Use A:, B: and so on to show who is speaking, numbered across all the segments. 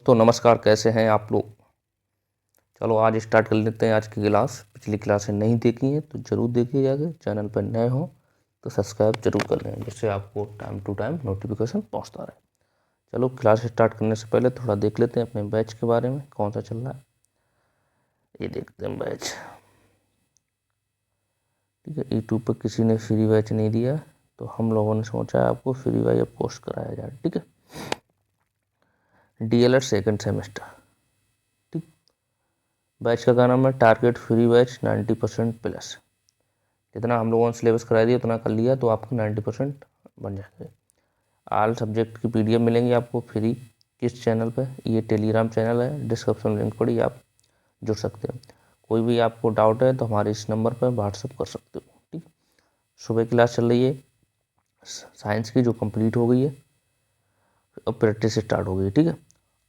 A: दोस्तों नमस्कार, कैसे हैं आप लोग। चलो आज स्टार्ट कर लेते हैं आज की क्लास। पिछली क्लासें नहीं देखी हैं तो ज़रूर देखिएगा। चैनल पर नए हो तो सब्सक्राइब जरूर कर लें, जिससे आपको टाइम टू टाइम नोटिफिकेशन पहुंचता रहे। चलो क्लास स्टार्ट करने से पहले थोड़ा देख लेते हैं अपने बैच के बारे में, कौन सा चल रहा है ये देखते हैं बैच। ठीक है, यूट्यूब पर किसी ने फ्री बैच नहीं दिया तो हम लोगों ने सोचा आपको फ्री बैच पोस्ट कराया जाए। ठीक है, DLED सेकेंड सेमेस्टर। ठीक, बैच का नाम है टारगेट फ्री बैच 90% प्लस। जितना हम लोगों ने सिलेबस करा दिया उतना कर लिया तो आपको 90% बन जाएंगे। ऑल सब्जेक्ट की PDF मिलेंगी आपको फ्री। किस चैनल पे? ये टेलीग्राम चैनल है, डिस्क्रिप्शन लिंक पड़ी, आप जुड़ सकते हो। कोई भी आपको डाउट है तो हमारे इस नंबर पर व्हाट्सअप कर सकते हो। ठीक, सुबह क्लास चल रही है साइंस की जो कंप्लीट हो गई है और प्रैक्टिस स्टार्ट हो गई है। ठीक है,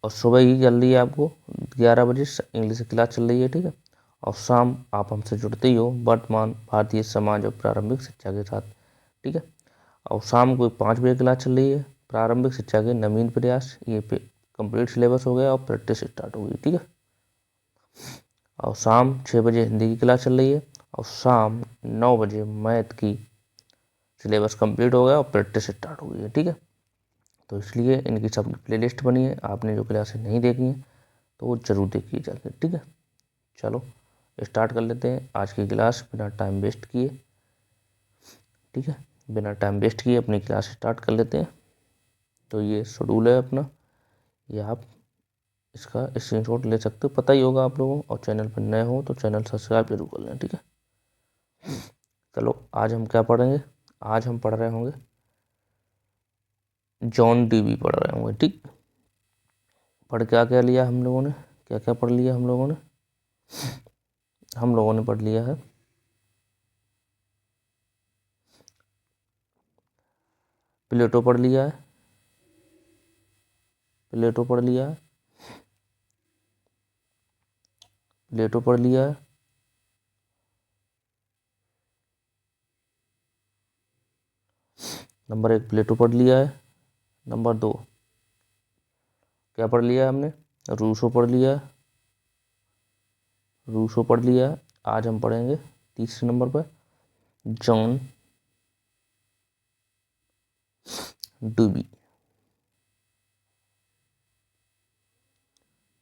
A: और सुबह ही चल रही है आपको 11 बजे इंग्लिश की क्लास चल रही है। ठीक है, और शाम आप हमसे जुड़ते ही हो वर्तमान भारतीय समाज और प्रारंभिक शिक्षा के साथ। ठीक है, और शाम को 5 बजे क्लास चल रही है प्रारंभिक शिक्षा के नवीन प्रयास। ये पे कंप्लीट सिलेबस हो गया और प्रैक्टिस स्टार्ट हो गई। ठीक है, और शाम 6 बजे हिंदी की क्लास चल रही है और शाम 9 बजे मैथ की सिलेबस कंप्लीट हो गया और प्रैक्टिस स्टार्ट हो गई है। ठीक है, तो इसलिए इनकी सब प्लेलिस्ट बनी है। आपने जो क्लासें नहीं देखी हैं तो वो ज़रूर देखिए जाके। ठीक है, चलो स्टार्ट कर लेते हैं आज की क्लास बिना टाइम वेस्ट किए। ठीक है, बिना टाइम वेस्ट किए अपनी क्लास स्टार्ट कर लेते हैं। तो ये शेड्यूल है अपना, ये आप इसका स्क्रीनशॉट ले सकते हो, पता ही होगा आप लोगों को। और चैनल पर नए हो तो चैनल सब्सक्राइब जरूर कर लें। ठीक है, चलो आज हम क्या पढ़ेंगे। आज हम पढ़ रहे होंगे जॉन डीवी पढ़ रहे होंगे। ठीक, पढ़ क्या क्या लिया हम लोगों ने, क्या क्या पढ़ लिया हम लोगों ने पढ़ लिया है प्लेटो पढ़ लिया है, प्लेटो पढ़ लिया है, प्लेटो पढ़ लिया है, नंबर 1 प्लेटो पढ़ लिया है। नंबर 2 क्या पढ़ लिया है हमने, रूसो पढ़ लिया है, रूसो पढ़ लिया है। आज हम पढ़ेंगे तीसरे नंबर पर जॉन डीवी।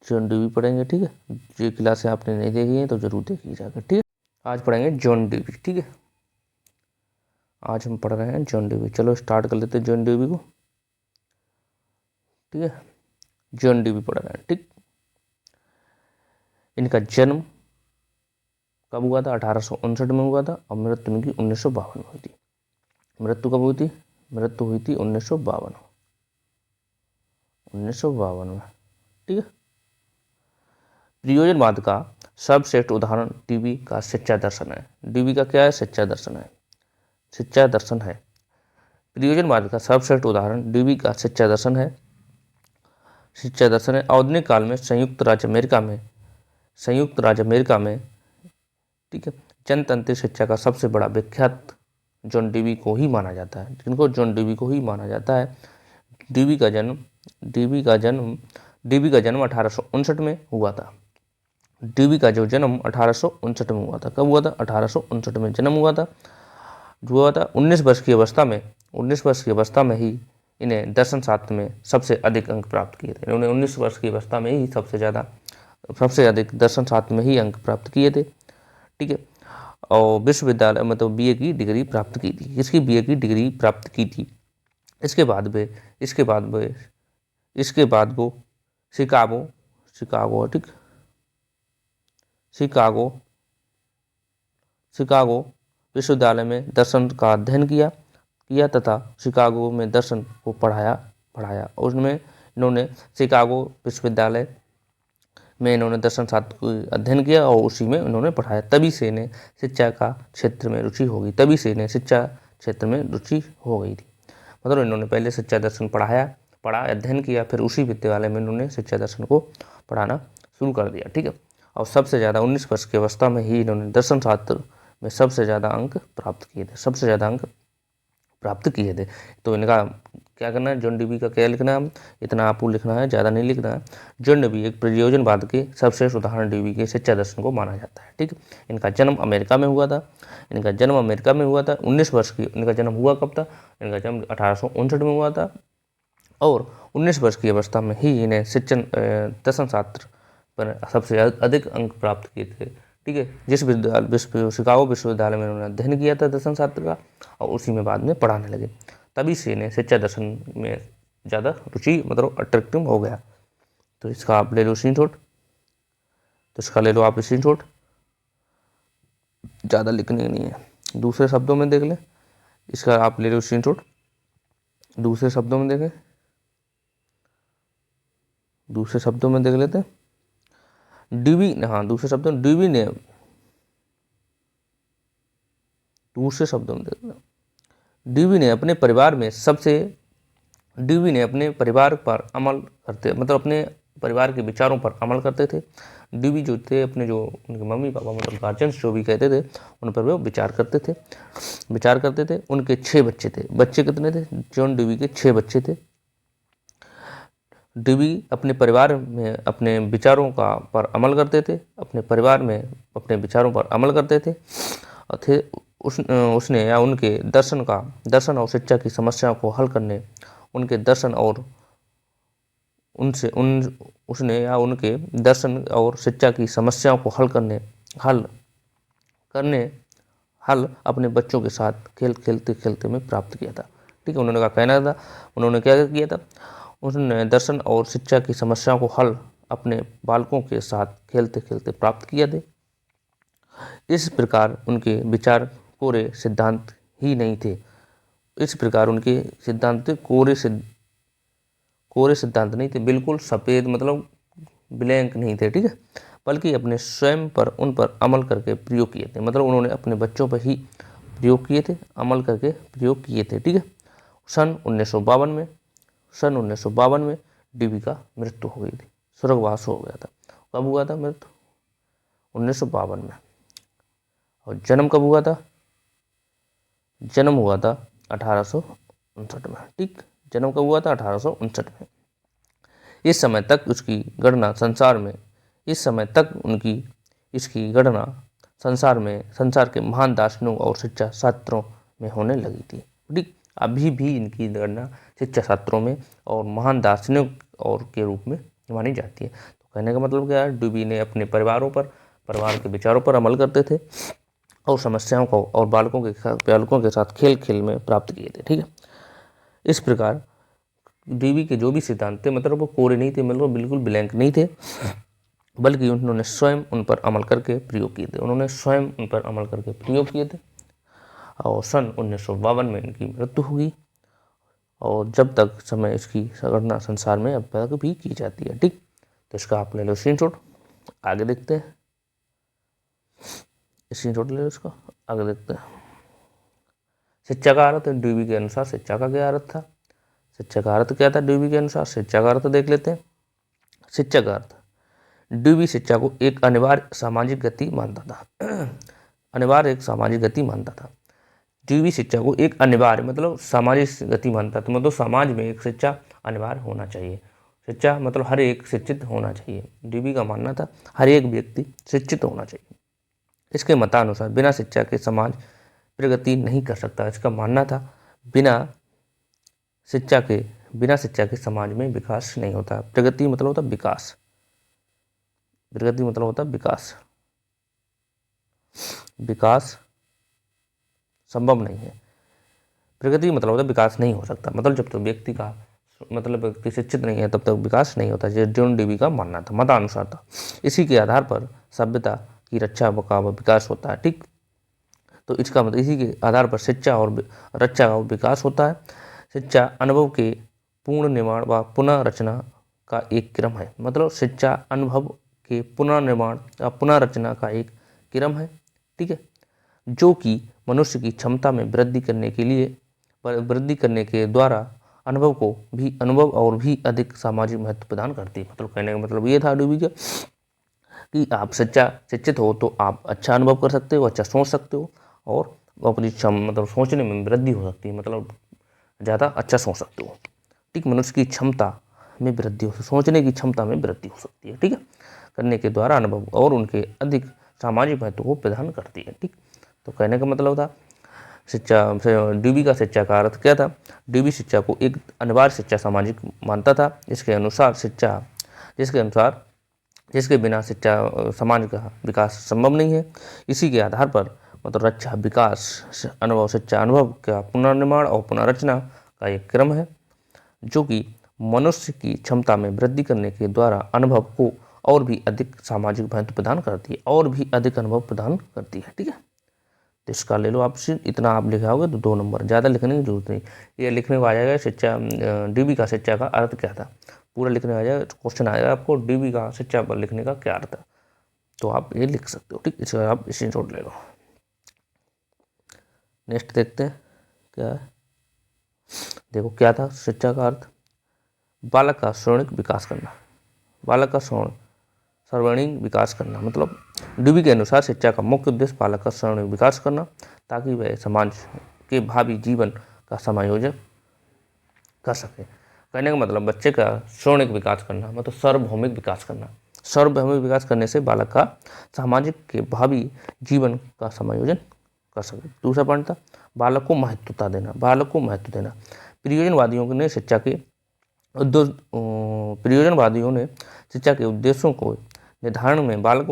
A: जॉन डीवी पढ़ेंगे। ठीक है, जो क्लासें आपने नहीं देखी हैं तो जरूर देखिए जाकर। ठीक है, आज पढ़ेंगे जॉन डीवी। ठीक है, आज हम पढ़ रहे हैं जॉन डीवी। चलो स्टार्ट कर लेते हैं जॉन डीवी को। ठीक है, जॉन डीवी पढ़ रहे हैं। ठीक, इनका जन्म कब हुआ था? 1859 में हुआ था और मृत्यु इनकी 1952 में हुई थी। मृत्यु कब हुई थी? मृत्यु हुई थी 1952 में। ठीक है, प्रयोजनवाद का सर्वश्रेष्ठ उदाहरण डीवी का शिक्षा दर्शन है। डीवी का क्या है? शिक्षा दर्शन है, शिक्षा दर्शन है। प्रयोजनवाद का सर्वश्रेष्ठ उदाहरण डीवी का शिक्षा दर्शन है, शिक्षा दर्शन है। आधुनिक काल में संयुक्त राज्य अमेरिका में ठीक है जनतंत्र शिक्षा का सबसे बड़ा विख्यात जॉन डीवी को ही माना जाता है। जिनको जॉन डीवी को ही माना जाता है। डीवी का जन्म 1859 में हुआ था। डीवी का जो जन्म 1859 में हुआ था। कब हुआ था? 1859 में जन्म हुआ था। जो हुआ था 19 वर्ष की अवस्था में ही इन्हें दर्शन शास्त्र में सबसे अधिक अंक प्राप्त किए थे। इन्होंने 19 वर्ष की अवस्था में ही सबसे अधिक दर्शन शास्त्र में ही अंक प्राप्त किए थे। ठीक है, और विश्वविद्यालय मतलब BA की डिग्री प्राप्त की थी। इसकी BA की डिग्री प्राप्त की थी। इसके बाद वो शिकागो विश्वविद्यालय में दर्शन का अध्ययन किया तथा शिकागो में दर्शन को पढ़ाया। उसमें इन्होंने शिकागो विश्वविद्यालय में इन्होंने दर्शन शास्त्र को अध्ययन किया और उसी में इन्होंने पढ़ाया। तभी से इन्हें शिक्षा क्षेत्र में रुचि हो गई थी। मतलब इन्होंने पहले शिक्षा दर्शन अध्ययन किया, फिर उसी विद्यालय में इन्होंने शिक्षा दर्शन को पढ़ाना शुरू कर दिया। ठीक है, और सबसे ज़्यादा 19 वर्ष की अवस्था में ही इन्होंने दर्शन शास्त्र में सबसे ज़्यादा अंक प्राप्त किए थे। तो इनका क्या करना है, जॉन डीवी का क्या लिखना है, इतना आपको लिखना है, ज़्यादा नहीं लिखना है। जॉन डीवी एक प्रयोजनवाद के सर्वश्रेष्ठ उदाहरण डीवी के शिक्षा दर्शन को माना जाता है। ठीक, इनका जन्म अमेरिका में हुआ था। 19 वर्ष की इनका जन्म हुआ कब था, इनका जन्म 1859 में हुआ था और 19 वर्ष की अवस्था में ही इन्हें दर्शन शास्त्र पर सबसे अधिक अंक प्राप्त किए थे। ठीक है, जिस शिकागो विश्वविद्यालय में उन्होंने अध्ययन किया था दर्शन शास्त्र का और उसी में बाद में पढ़ाने लगे, तभी से इन्हें शिक्षा दर्शन में ज़्यादा रुचि मतलब अट्रैक्टिव हो गया। तो इसका आप ले लो स्क्रीनशॉट, तो इसका ले लो आप स्क्रीनशॉट, ज़्यादा लिखने नहीं है। दूसरे शब्दों में देख ले, इसका आप ले लो स्क्रीनशॉट, दूसरे शब्दों में देखें, दूसरे शब्दों में देख लेते हैं। डीवी, हाँ दूसरे शब्दों में डीवी ने, दूसरे शब्दों में देख, डीवी ने अपने परिवार में डीवी ने अपने परिवार पर अमल करते मतलब अपने परिवार के विचारों पर अमल करते थे। डीवी जो थे अपने जो उनके मम्मी पापा मतलब गार्जियंस जो भी कहते थे उन पर वो विचार करते थे। उनके 6 बच्चे थे। बच्चे कितने थे, जॉन डीवी के 6 बच्चे थे। डीवी अपने परिवार में अपने विचारों पर अमल करते थे, अपने परिवार में अपने विचारों पर अमल करते थे। उसने या उनके दर्शन और शिक्षा की समस्याओं को हल करने, उनके दर्शन और उसने या उनके दर्शन और शिक्षा की समस्याओं को हल अपने बच्चों के साथ खेलते में प्राप्त किया था। ठीक है, उन्होंने क्या कहना था, उन्होंने क्या किया था, उन्होंने दर्शन और शिक्षा की समस्याओं को हल अपने बालकों के साथ खेलते प्राप्त किया थे। इस प्रकार उनके विचार कोरे सिद्धांत ही नहीं थे, इस प्रकार उनके सिद्धांत कोरे सिद्धांत नहीं थे, बिल्कुल सफ़ेद मतलब ब्लैंक नहीं थे। ठीक है, बल्कि अपने स्वयं पर उन पर अमल करके प्रयोग किए थे, मतलब उन्होंने अपने बच्चों पर ही प्रयोग किए थे, अमल करके प्रयोग किए थे। ठीक है, सन 1952 में डीवी का मृत्यु हो गई थी, स्वर्गवास हो गया था। कब हुआ था मृत्यु, 1952 में। और जन्म कब हुआ था, जन्म हुआ था 1859 में। ठीक, जन्म कब हुआ था, 1859 में। इस समय तक उसकी गणना संसार में, इसकी गणना संसार के महान दार्शनिकों और शिक्षा शास्त्रों में होने लगी थी। ठीक, अभी भी इनकी गणना शिक्षा शास्त्रों में और महान दार्शनिक और के रूप में मानी जाती है। तो कहने का मतलब क्या है, डीवी ने अपने परिवार के विचारों पर अमल करते थे और समस्याओं को और बालकों के साथ खेल में प्राप्त किए थे। ठीक है, इस प्रकार डीवी के जो भी सिद्धांत थे मतलब वो कोरे नहीं थे, मतलब बिल्कुल ब्लैंक नहीं थे, बल्कि उन्होंने स्वयं उन पर अमल करके प्रयोग किए थे। और सन 1952 में इनकी मृत्यु हुई और जब तक समय इसकी गणना संसार में अब तक भी की जाती है। ठीक, तो इसका आप ले लो स्क्रीनशॉट, आगे देखते हैं। स्क्रीनशॉट ले लो इसका, आगे देखते हैं। शिक्षा का अर्थ, डीवी के अनुसार शिक्षा का क्या अर्थ था, शिक्षा का अर्थ क्या था डीवी के अनुसार, शिक्षा का अर्थ देख लेते हैं। शिक्षा का अर्थ, डीवी शिक्षा को एक अनिवार्य सामाजिक गति मानता था। डीवी शिक्षा को एक अनिवार्य मतलब सामाजिक गति मानता था, मतलब समाज में एक शिक्षा अनिवार्य होना चाहिए। शिक्षा मतलब हर एक शिक्षित होना चाहिए। डीवी का मानना था हर एक व्यक्ति शिक्षित होना चाहिए। इसके मतानुसार बिना शिक्षा के समाज प्रगति नहीं कर सकता। इसका मानना था बिना शिक्षा के समाज में विकास नहीं होता। प्रगति मतलब होता विकास, विकास संभव नहीं है। प्रगति मतलब होता विकास नहीं हो सकता, मतलब जब तक व्यक्ति शिक्षित नहीं है तब तक विकास नहीं होता। जॉन डीवी का मानना था, मतानुसार था। इसी के आधार पर सभ्यता की रक्षा का विकास होता है। ठीक, तो इसका मतलब इसी के आधार पर शिक्षा और रक्षा का विकास होता है। शिक्षा अनुभव के पूर्ण निर्माण व पुनर्रचना का एक क्रम है, मतलब शिक्षा अनुभव के पुनर्निर्माण या पुनर्रचना का एक क्रम है। ठीक है, जो कि मनुष्य की क्षमता में वृद्धि करने के द्वारा अनुभव और भी अधिक सामाजिक महत्व प्रदान करती है। मतलब कहने का मतलब ये था डीवी का कि आप शिक्षित हो तो आप अच्छा अनुभव कर सकते हो, अच्छा सोच सकते हो और अपनी मतलब सोचने में वृद्धि हो सकती है। मतलब ज़्यादा अच्छा सोच सकते हो। ठीक, मनुष्य की क्षमता में वृद्धि हो, सोचने की क्षमता में वृद्धि हो सकती है। ठीक है, करने के द्वारा अनुभव और उनके अधिक सामाजिक महत्व को प्रदान करती है। ठीक, तो कहने का मतलब था शिक्षा, डीबी का शिक्षा का अर्थ क्या था? डीबी शिक्षा को एक अनिवार्य शिक्षा सामाजिक मानता था। इसके अनुसार शिक्षा, जिसके बिना शिक्षा समाज का विकास संभव नहीं है। इसी के आधार पर मतलब रक्षा, विकास, अनुभव, शिक्षा, अनुभव का पुनर्निर्माण और पुनर्रचना का एक क्रम है जो कि मनुष्य की क्षमता में वृद्धि करने के द्वारा अनुभव को और भी अधिक सामाजिक महत्व प्रदान करती है, और भी अधिक अनुभव प्रदान करती है। ठीक है, तो इसका ले लो ऑप्शन। इतना आप लिखा होगा तो 2 नंबर, ज़्यादा लिखने की जरूरत नहीं। ये लिखने को आ जाएगा शिक्षा, डीबी का शिक्षा का अर्थ क्या था, पूरा लिखने आ जाएगा। क्वेश्चन आएगा आपको डीबी का शिक्षा पर लिखने का क्या अर्थ है, तो आप ये लिख सकते हो। ठीक, इसका आप स्क्रीनशॉट ले लो। नेक्स्ट देखते हैं क्या है। देखो क्या था शिक्षा का अर्थ, बालक का सर्वांगीण विकास करना। बालक का सर्वांगीण विकास करना मतलब डीबी के अनुसार शिक्षा का मुख्य उद्देश्य बालक का सर्वांगीण विकास करना, ताकि वह समाज के भावी जीवन का समायोजन कर सके। कहने का मतलब बच्चे का सर्वांगीण विकास करना मतलब सार्वभौमिक विकास करना। सार्वभौमिक विकास करने से बालक का सामाजिक के भावी जीवन का समायोजन कर सके। दूसरा पॉइंट था बालक को महत्वता देना। बालक को महत्व देना, प्रयोजनवादियों ने शिक्षा के उद्देश्यों को निर्धारण में बालक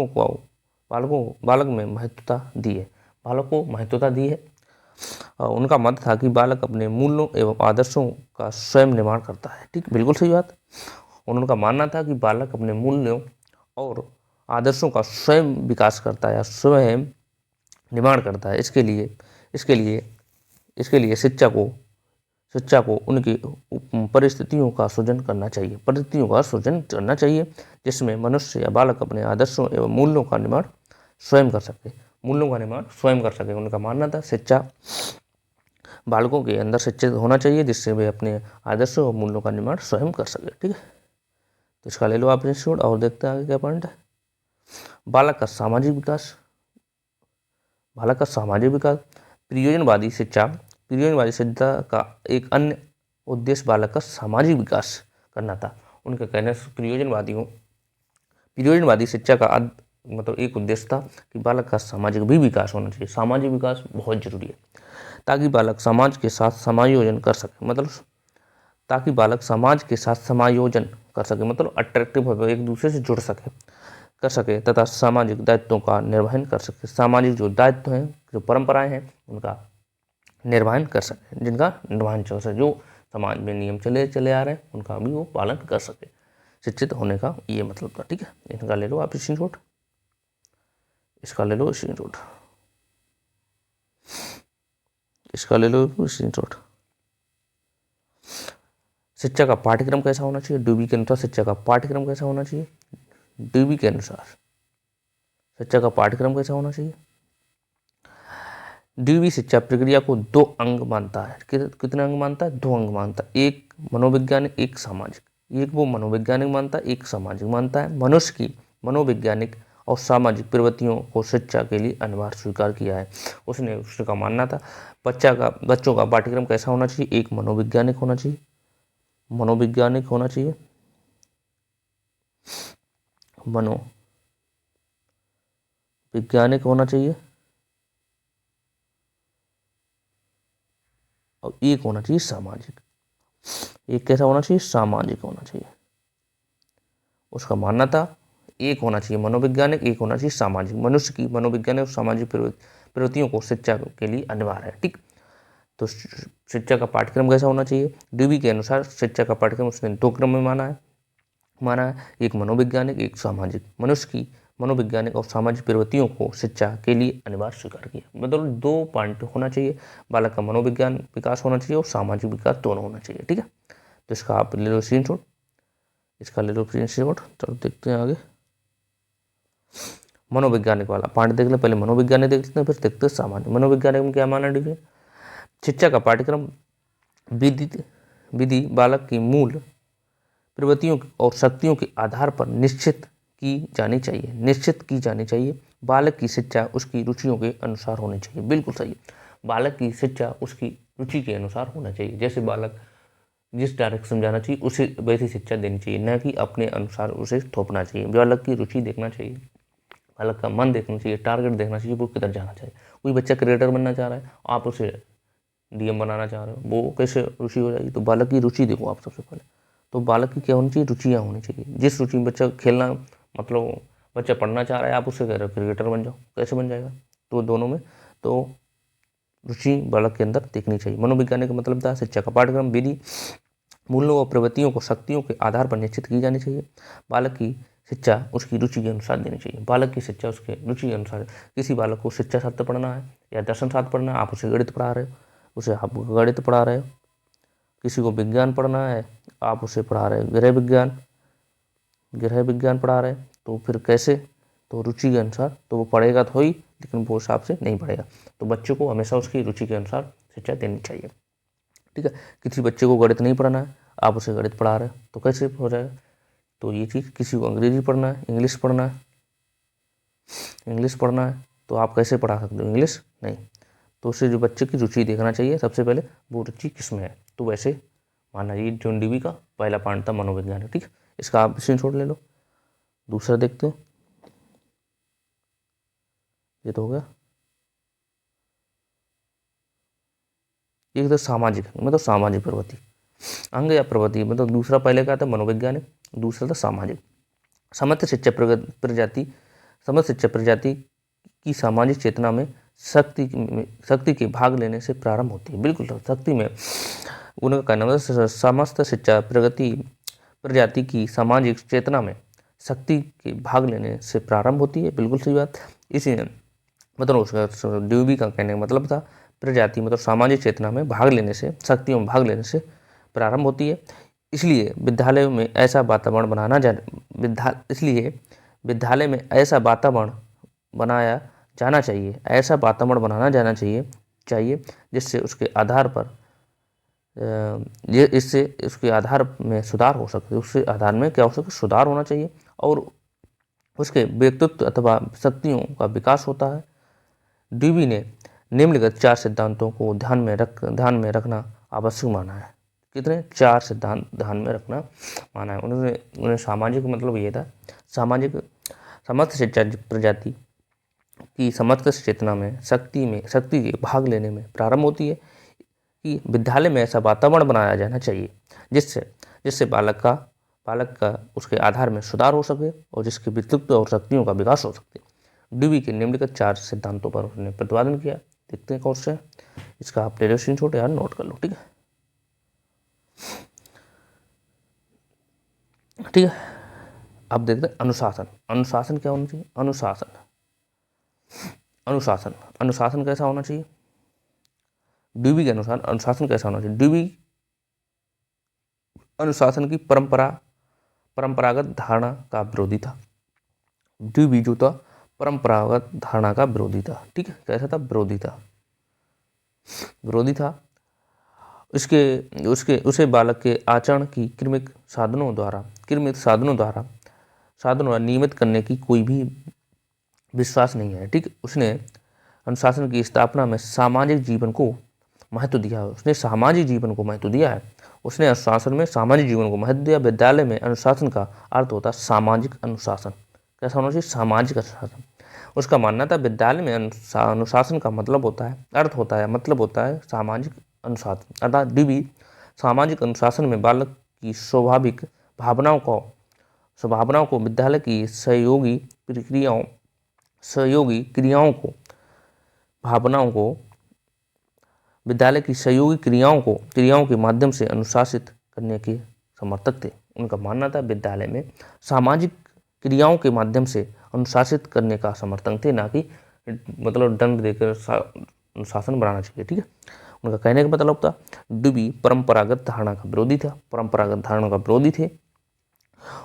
A: में महत्वता दी है। बालक को महत्वता दी है। उनका मत था कि बालक अपने मूल्यों एवं आदर्शों का स्वयं निर्माण करता है। ठीक, बिल्कुल सही बात। उनका मानना था कि बालक अपने मूल्यों और आदर्शों का स्वयं विकास करता है या स्वयं निर्माण करता है। इसके लिए शिक्षा को उनकी परिस्थितियों का सृजन करना चाहिए, जिसमें मनुष्य या बालक अपने आदर्शों एवं मूल्यों का निर्माण स्वयं कर सके। उनका मानना था शिक्षा बालकों के अंदर शिक्षित होना चाहिए, जिससे वे अपने आदर्शों और मूल्यों का निर्माण स्वयं कर सके। ठीक है, तो इसका ले लो आप स्क्रीनशॉट और देखते हैं आगे क्या पॉइंट है। बालक का सामाजिक विकास। प्रयोजनवादी शिक्षा का एक अन्य उद्देश्य बालक का सामाजिक विकास करना था। उनके कहने से प्रयोजनवादी शिक्षा का मतलब एक उद्देश्य था कि बालक का सामाजिक भी विकास होना चाहिए। सामाजिक विकास बहुत जरूरी है, ताकि बालक समाज के साथ समायोजन कर सके। मतलब अट्रैक्टिव हो, एक दूसरे से जुड़ कर सके तथा सामाजिक दायित्वों का निर्वहन कर सके। सामाजिक जो दायित्व हैं, जो परंपराएं हैं, उनका निर्वहन कर सके, जिनका निर्वहन चल सके, जो समाज में नियम चले आ रहे हैं उनका भी वो पालन कर सके। शिक्षित होने का ये मतलब था। ठीक है, इनका ले लो आप स्क्रीनशॉट। इसका ले लो स्क्रीनशॉट। शिक्षा का पाठ्यक्रम कैसा होना चाहिए? डीबी के अनुसार शिक्षा का पाठ्यक्रम कैसा होना चाहिए? डीबी के अनुसार शिक्षा का पाठ्यक्रम कैसा होना चाहिए? डीबी शिक्षा प्रक्रिया को 2 अंग मानता है। कितने अंग मानता है? 2 अंग मानता है, एक मनोवैज्ञानिक, एक सामाजिक। एक वो मनोवैज्ञानिक मानता है, एक सामाजिक मानता है। मनुष्य की मनोवैज्ञानिक और सामाजिक प्रवृत्तियों को शिक्षा के लिए अनिवार्य स्वीकार किया है। उसका मानना था बच्चों का पाठ्यक्रम कैसा होना चाहिए? एक मनोवैज्ञानिक होना चाहिए, मनोवैज्ञानिक होना चाहिए और एक होना चाहिए सामाजिक। एक कैसा होना चाहिए? सामाजिक होना चाहिए। उसका मानना था एक होना चाहिए मनोवैज्ञानिक, एक होना चाहिए सामाजिक। मनुष्य की मनोवैज्ञानिक और सामाजिक प्रवृत्तियों को शिक्षा के लिए अनिवार्य है। ठीक, तो शिक्षा का पाठ्यक्रम कैसा होना चाहिए? डीबी के अनुसार शिक्षा का पाठ्यक्रम उसने 2 क्रम में माना है, एक मनोवैज्ञानिक, एक सामाजिक। मनुष्य की मनोवैज्ञानिक और सामाजिक प्रवृत्तियों को शिक्षा के लिए अनिवार्य स्वीकार किया। मतलब 2 पॉइंट होना चाहिए, बालक का मनोविज्ञान विकास होना चाहिए और सामाजिक विकास दोनों होना चाहिए। ठीक है, तो इसका आप ले लो स्क्रीनशॉट। चलो देखते हैं आगे। मनोवैज्ञानिक वाला पार्ट देख ले, पहले मनोवैज्ञानिक देख लेते हैं, फिर देखते हैं सामाजिक। मनोवैज्ञानिक में क्या माना डीबी? शिक्षा का पाठ्यक्रम विधि बालक की मूल प्रवृत्तियों और शक्तियों के आधार पर निश्चित की जानी चाहिए। बालक की शिक्षा उसकी रुचियों के अनुसार होनी चाहिए। बिल्कुल सही है, बालक की शिक्षा उसकी रुचि के अनुसार होना चाहिए। जैसे बालक जिस डायरेक्शन में जाना चाहिए उसे वैसी शिक्षा देनी चाहिए, न कि अपने अनुसार उसे थोपना चाहिए। बालक की रुचि देखना चाहिए, बालक का मन देखना चाहिए, टारगेट देखना चाहिए, वो किधर जाना चाहिए। कोई बच्चा क्रिकेटर बनना चाह रहा है, आप उसे डीएम बनाना चाह रहे हो, वो कैसे रुचि हो जाएगी? तो बालक की रुचि देखो आप सबसे पहले। तो बालक की क्या होनी चाहिए? रुचियाँ होनी चाहिए। जिस रुचि में बच्चा खेलना, मतलब बच्चा पढ़ना चाह रहा है, आप उससे कह रहे हो क्रिकेटर बन जाओ, कैसे बन जाएगा? तो दोनों में तो रुचि बालक के अंदर देखनी चाहिए। मनोविज्ञान का मतलब था शिक्षा का पाठ्यक्रम विधि मूल्यों और प्रवृत्तियों को शक्तियों के आधार पर निश्चित की जानी चाहिए। बालक की शिक्षा उसकी रुचि के अनुसार देनी चाहिए। बालक की शिक्षा उसके रुचि के अनुसार। किसी बालक को शिक्षा शास्त्र पढ़ना है या दर्शन शास्त्र पढ़ना है, आप उसे गणित पढ़ा रहे हो, उसे आप गणित पढ़ा रहे हो। किसी को विज्ञान पढ़ना है, आप उसे पढ़ा रहे हो गृह विज्ञान पढ़ा रहे हैं, तो फिर कैसे? तो रुचि के अनुसार। तो वो पढ़ेगा तो ही, लेकिन वो हिसाब से नहीं पढ़ेगा। तो बच्चों को हमेशा उसकी रुचि के अनुसार शिक्षा देनी चाहिए, ठीक है। किसी बच्चे को गणित नहीं पढ़ना है, आप उसे गणित पढ़ा रहे हो, तो कैसे हो जाएगा? तो ये चीज़, किसी को अंग्रेजी पढ़ना है, इंग्लिश पढ़ना है, तो आप कैसे पढ़ा सकते हो? इंग्लिश नहीं। तो उससे जो बच्चे की रुचि देखना चाहिए सबसे पहले, वो रुचि किस में है। तो वैसे माना ये जॉन डीवी का पहला पार्ट था मनोविज्ञान, ठीक है। इसका आप स्क्रीनशॉट ले लो। दूसरा देखते हैं, ये तो हो गया। एक तो सामाजिक, मतलब सामाजिक प्रवृत्ति, अंग या प्रवृत्ति, मतलब दूसरा पहले का था मनोवैज्ञानिक, दूसरा था सामाजिक। समस्त शिक्षा प्रजाति की सामाजिक चेतना में शक्ति के भाग लेने से प्रारंभ होती है। बिल्कुल, शक्ति में उनका कहना मतलब समस्त शिक्षा प्रजाति की सामाजिक चेतना में शक्ति के भाग लेने से प्रारंभ होती है। बिल्कुल सही बात। इसी मतलब उसका ड्यूबी का कहने का मतलब था प्रजाति मतलब सामाजिक चेतना में भाग लेने से, शक्तियों में भाग लेने से प्रारंभ होती है। इसलिए विद्यालय में ऐसा वातावरण बनाया जाना चाहिए, जिससे उसके आधार पर इससे उसके आधार में सुधार हो सके। उसके आधार में क्या हो सके? सुधार होना चाहिए, और उसके व्यक्तित्व अथवा शक्तियों का विकास होता है। ड्यूबी ने निम्नलिखित 4 सिद्धांतों को ध्यान में रखना आवश्यक माना है। कितने? 4 सिद्धांत ध्यान में रखना माना है उन्हें। सामाजिक मतलब ये था, समस्त शिक्षा प्रजाति की समस्त चेतना में शक्ति के भाग लेने में प्रारंभ होती है। कि विद्यालय में ऐसा वातावरण बनाया जाना चाहिए जिससे बालक का उसके आधार में सुधार हो सके और जिसके व्यक्तित्व और शक्तियों का विकास हो सके। ड्यूबी के निम्नलिखित 4 सिद्धांतों पर उसने प्रतिपादन किया। देखते हैं कौन से। इसका आप ले लो स्क्रीनशॉट, यार नोट कर लो, ठीक है। अब देखते हैं अनुशासन क्या होना चाहिए? अनुशासन कैसा होना चाहिए? ड्यूबी के अनुसार अनुशासन कैसा होना चाहिए? ड्यूबी अनुशासन की परंपरागत धारणा का विरोधी था। ड्यूबी जो था परंपरागत धारणा का विरोधी था, ठीक है। कैसा था? विरोधी था। उसे बालक के आचरण की क्रमिक साधनों द्वारा नियमित करने की कोई भी विश्वास नहीं है, ठीक। उसने अनुशासन की स्थापना में सामाजिक जीवन को महत्व दिया है। उसने अनुशासन में सामाजिक जीवन को महत्व दिया। विद्यालय में अनुशासन का अर्थ होता है सामाजिक अनुशासन। कैसा होना चाहिए? सामाजिक अनुशासन। उसका मानना था विद्यालय में अनुशासन का मतलब होता है सामाजिक अनुशासन। अर्थात ड्यूबी सामाजिक अनुशासन में बालक की स्वाभाविक भावनाओं को विद्यालय की सहयोगी क्रियाओं के माध्यम से अनुशासित करने के समर्थक थे। उनका मानना था विद्यालय में सामाजिक क्रियाओं के माध्यम से अनुशासित करने का समर्थन थे, ना कि मतलब दंड देकर अनुशासन बनाना चाहिए, ठीक है। उनका कहने का मतलब था ड्यूबी परंपरागत धारणा का विरोधी थे।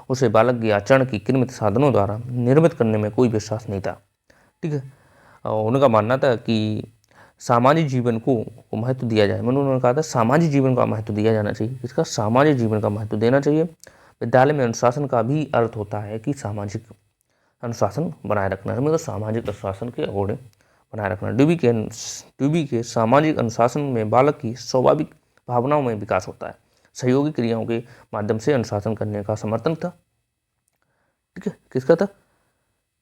A: उसे बालक के आचरण की क्रमिक साधनों द्वारा निर्मित करने में कोई विश्वास नहीं था, ठीक है। और उनका मानना था कि सामाजिक जीवन को महत्व दिया जाए। उन्होंने कहा था सामाजिक जीवन का महत्व दिया जाना चाहिए। इसका सामाजिक जीवन का महत्व देना चाहिए। विद्यालय में अनुशासन का भी अर्थ होता है कि सामाजिक अनुशासन बनाए रखना है, मतलब सामाजिक अनुशासन के अकॉर्डिंग बनाए रखना। ड्यूबी के सामाजिक अनुशासन में बालक की स्वाभाविक भावनाओं में विकास होता है। सहयोगी क्रियाओं के माध्यम से अनुशासन करने का समर्थन था। ठीक है, किसका था?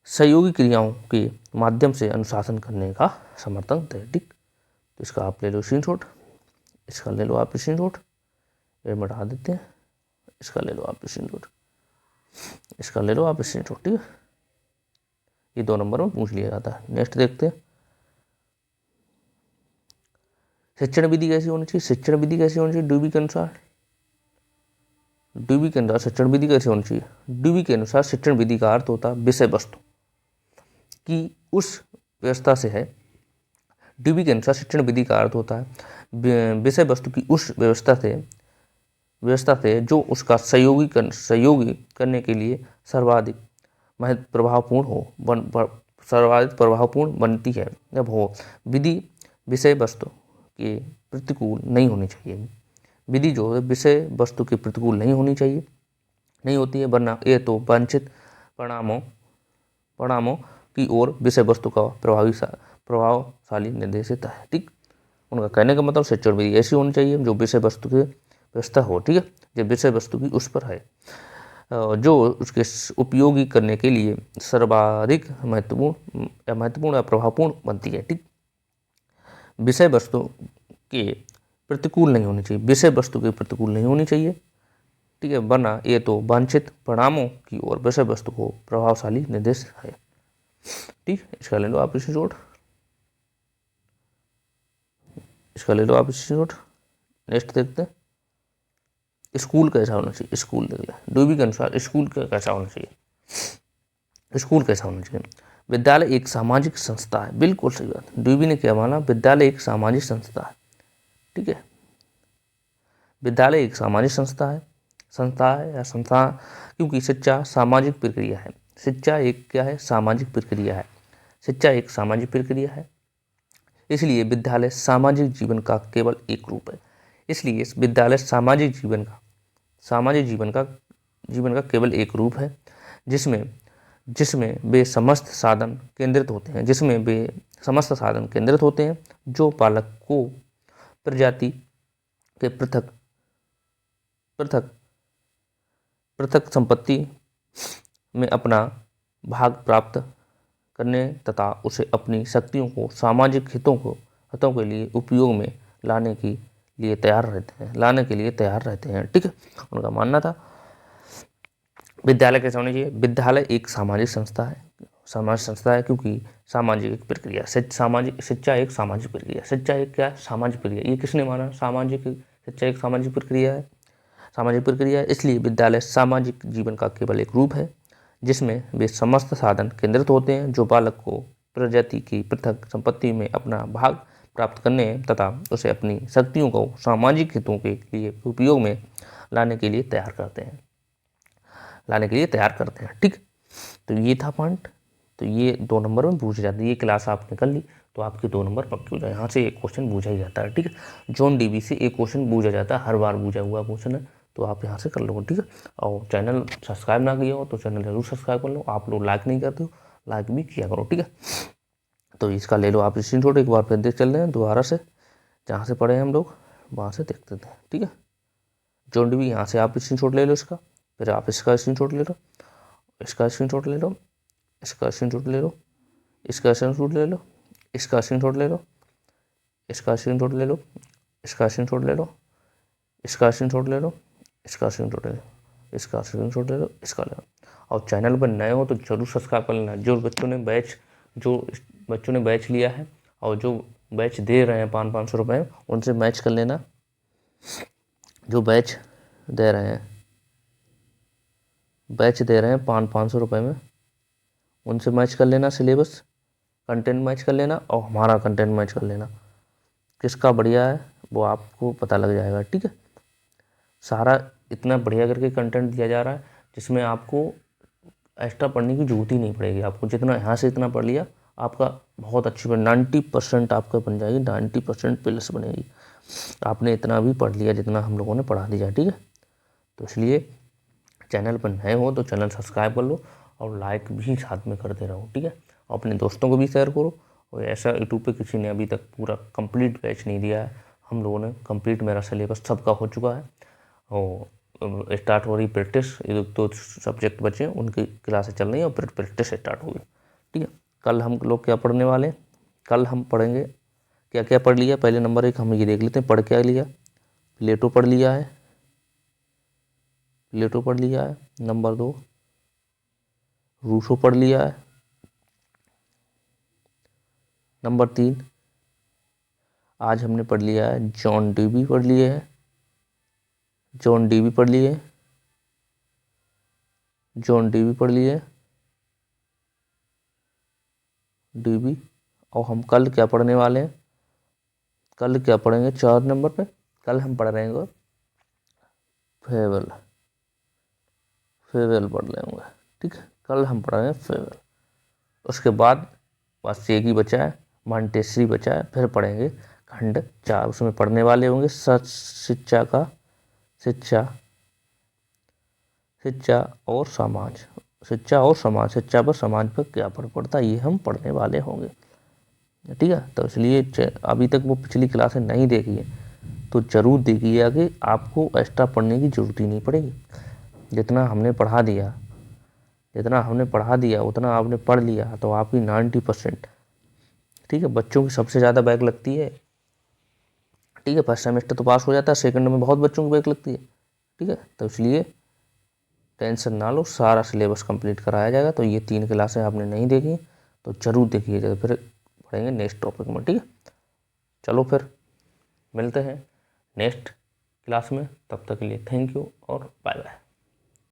A: सहयोगी क्रियाओं के माध्यम से अनुशासन करने का समर्थन था। ठीक, तो इसका आप ले लो स्क्रीनशॉट, इसका ले लो आप स्क्रीनशॉट, ये मिटा देते हैं, इसका ले लो आप स्क्रीनशॉट, इसका ले लो आप स्क्रीनशॉट। ठीक है, ये 2 नंबर में पूछ लिया जाता है। नेक्स्ट देखते हैं, शिक्षण विधि कैसी होनी चाहिए? शिक्षण विधि कैसी होनी चाहिए ड्यूबी के अनुसार? ड्यूबी के अनुसार शिक्षण विधि कैसी होनी चाहिए? ड्यूबी के अनुसार शिक्षण विधि का अर्थ होता है विषय वस्तु की उस व्यवस्था से है। ड्यूबी के अनुसार शिक्षण विधि का अर्थ होता है विषय वस्तु की उस व्यवस्था से जो उसका सहयोगी करने के लिए सर्वाधिक प्रभावपूर्ण हो, सर्वाधिक प्रभावपूर्ण बनती है। जब हो विधि विषय वस्तु के प्रतिकूल नहीं होनी चाहिए। विधि जो है विषय वस्तु के प्रतिकूल नहीं होनी चाहिए, नहीं होती है, वरना ये तो वांछित परिणामों की ओर विषय वस्तु का प्रभावशाली निर्देशित है। ठीक, उनका कहने का मतलब शिक्षण विधि ऐसी होनी चाहिए जो विषय वस्तु की व्यवस्था हो। ठीक है, जब विषय वस्तु की उस पर है जो उसके उपयोगी करने के लिए सर्वाधिक महत्वपूर्ण या प्रभावपूर्ण बनती है। ठीक, विषय वस्तु के प्रतिकूल नहीं होनी चाहिए, विषय वस्तु के प्रतिकूल नहीं होनी चाहिए। ठीक है, वरना ये तो वांछित परिणामों की ओर विषय वस्तु को प्रभावशाली निर्देश है। ठीक, इसका ले लो आप स्क्रीनशॉट, इसका ले लो आप स्क्रीनशॉट। नेक्स्ट देखते हैं, स्कूल कैसा होना चाहिए? स्कूल देख ले, ड्यूबी के अनुसार स्कूल कैसा होना चाहिए? स्कूल कैसा होना चाहिए? विद्यालय एक सामाजिक संस्था है। बिल्कुल सही बात, ड्यूबी ने क्या माना? विद्यालय एक सामाजिक संस्था है। ठीक है, विद्यालय एक सामाजिक संस्था है, क्योंकि शिक्षा सामाजिक प्रक्रिया है। शिक्षा एक क्या है? सामाजिक प्रक्रिया है। शिक्षा एक सामाजिक प्रक्रिया है, इसलिए विद्यालय सामाजिक जीवन का केवल एक रूप है। इसलिए इस विद्यालय सामाजिक जीवन का केवल एक रूप है, जिसमें वे समस्त साधन केंद्रित होते हैं जो बालक को प्रजाति के पृथक संपत्ति में अपना भाग प्राप्त करने तथा उसे अपनी शक्तियों को सामाजिक हितों के लिए उपयोग में लाने के लिए तैयार रहते हैं। ठीक है, उनका मानना था विद्यालय कैसा होना चाहिए? विद्यालय एक सामाजिक संस्था है, क्योंकि सामाजिक एक प्रक्रिया, शिक्षा एक सामाजिक प्रक्रिया। शिक्षा एक क्या है? सामाजिक प्रक्रिया। ये किसने माना? शिक्षा एक सामाजिक प्रक्रिया है। इसलिए विद्यालय सामाजिक जीवन का केवल एक रूप है, जिसमें वे समस्त साधन केंद्रित होते हैं जो बालक को प्रजाति की पृथक संपत्ति में अपना भाग प्राप्त करने तथा उसे अपनी शक्तियों को सामाजिक हितों के लिए उपयोग में लाने के लिए तैयार करते हैं। ठीक, तो ये था पॉइंट। तो ये 2 नंबर में पूछ जाती है। ये क्लास आपने कर ली तो आपके 2 नंबर पक्के हो जाए। यहाँ से एक क्वेश्चन पूछा ही जाता है। ठीक है, जॉन डीबी से एक क्वेश्चन पूछा जाता है, हर बार पूछा हुआ क्वेश्चन है, तो आप यहाँ से कर लो। ठीक है, और चैनल सब्सक्राइब ना किया हो तो चैनल जरूर सब्सक्राइब कर लो। आप लोग लाइक नहीं करते हो, लाइक भी किया करो। ठीक है, तो इसका ले लो आप स्क्रीनशॉट, एक बार फिर देख चल रहे हैं दोबारा से, जहाँ से पढ़े हम लोग वहाँ से देखते थे। ठीक है, जॉन डीबी, यहाँ से आप स्क्रीनशॉट ले लो इसका, फिर आप इसका स्क्रीनशॉट ले लो, इसका स्क्रीनशॉट ले लो, इसका स्क्रीनशॉट ले लो, इसका स्क्रीनशॉट ले लो, इसका स्क्रीनशॉट ले लो, इसका स्क्रीनशॉट ले लो, इसका स्क्रीनशॉट ले लो, इसका स्क्रीनशॉट ले लो, इसका स्क्रीनशॉट ले लो, इसका स्क्रीनशॉट ले लो, इसका ले लो। और चैनल पर नए हो तो जरूर सब्सक्राइब कर लेना। जो बच्चों ने बैच लिया है और जो बैच दे रहे हैं 500 रुपये, उनसे मैच कर लेना। जो बैच दे रहे हैं 500 रुपये में, उनसे मैच कर लेना, सिलेबस कंटेंट मैच कर लेना और हमारा कंटेंट मैच कर लेना। किसका बढ़िया है वो आपको पता लग जाएगा। ठीक है, सारा इतना बढ़िया करके कंटेंट दिया जा रहा है जिसमें आपको एक्स्ट्रा पढ़ने की जरूरत ही नहीं पड़ेगी। आपको जितना यहाँ से इतना पढ़ लिया, आपका बहुत अच्छी 90% आपका बन जाएगी, 90% प्लस बनेगी। आपने इतना भी पढ़ लिया जितना हम लोगों ने पढ़ा दिया। ठीक है, तो इसलिए चैनल पर नए हो तो चैनल सब्सक्राइब कर लो और लाइक भी साथ में करते रहो। ठीक है, और अपने दोस्तों को भी शेयर करो और ऐसा यूट्यूब पे किसी ने अभी तक पूरा कंप्लीट बैच नहीं दिया है। हम लोगों ने कंप्लीट, मेरा सिलेबस सबका हो चुका है और स्टार्ट हो रही प्रैक्टिस। ये दो सब्जेक्ट बचे हैं, उनकी क्लासेस चल रही हैं और फिर प्रैक्टिस स्टार्ट होगी। ठीक है, कल हम लोग क्या पढ़ने वाले हैं? कल हम पढ़ेंगे क्या क्या पढ़ लिया। पहले नंबर 1 हम ये देख लेते हैं पढ़ क्या लिया। प्लेटो पढ़ लिया है, प्लेटो पढ़ लिया है। नंबर 2 रूसो पढ़ लिया है। नंबर 3 आज हमने पढ़ लिया है जॉन डेवी पढ़ लिए है, जॉन डेवी पढ़ लिए, जॉन डेवी पढ़ लिए, डेवी। और हम कल क्या पढ़ने वाले हैं? कल क्या पढ़ेंगे 4 नंबर पे? कल हम पढ़ रहे हैं फेबल, फेबल पढ़ लेंगे। ठीक है, कल हम पढ़ रहे हैं फेबल। उसके बाद बस एक ही बचा है, मॉन्टेसरी बचा है। फिर पढ़ेंगे खंड 4, उसमें पढ़ने वाले होंगे शिक्षा का, शिक्षा, शिक्षा और समाज, शिक्षा और समाज, शिक्षा पर समाज पर क्या फर्क पड़ता है, ये हम पढ़ने वाले होंगे। ठीक है, तो इसलिए अभी तक वो पिछली क्लासें नहीं देखी है तो ज़रूर देखिए कि आपको एक्स्ट्रा पढ़ने की ज़रूरत ही नहीं पड़ेगी। जितना हमने पढ़ा दिया, जितना हमने पढ़ा दिया उतना आपने पढ़ लिया तो आपकी 90%। ठीक है, बच्चों की सबसे ज़्यादा बैक लगती है। ठीक है, फर्स्ट सेमेस्टर तो पास हो जाता है, सेकंड में बहुत बच्चों की बैक लगती है। ठीक है, तो इसलिए टेंशन ना लो, सारा सिलेबस कंप्लीट कराया जाएगा। तो ये 3 क्लासें आपने नहीं देखी तो ज़रूर देखिए, फिर पढ़ेंगे नेक्स्ट टॉपिक में। ठीक है, चलो फिर मिलते हैं नेक्स्ट क्लास में, तब तक के लिए थैंक यू और बाय बाय।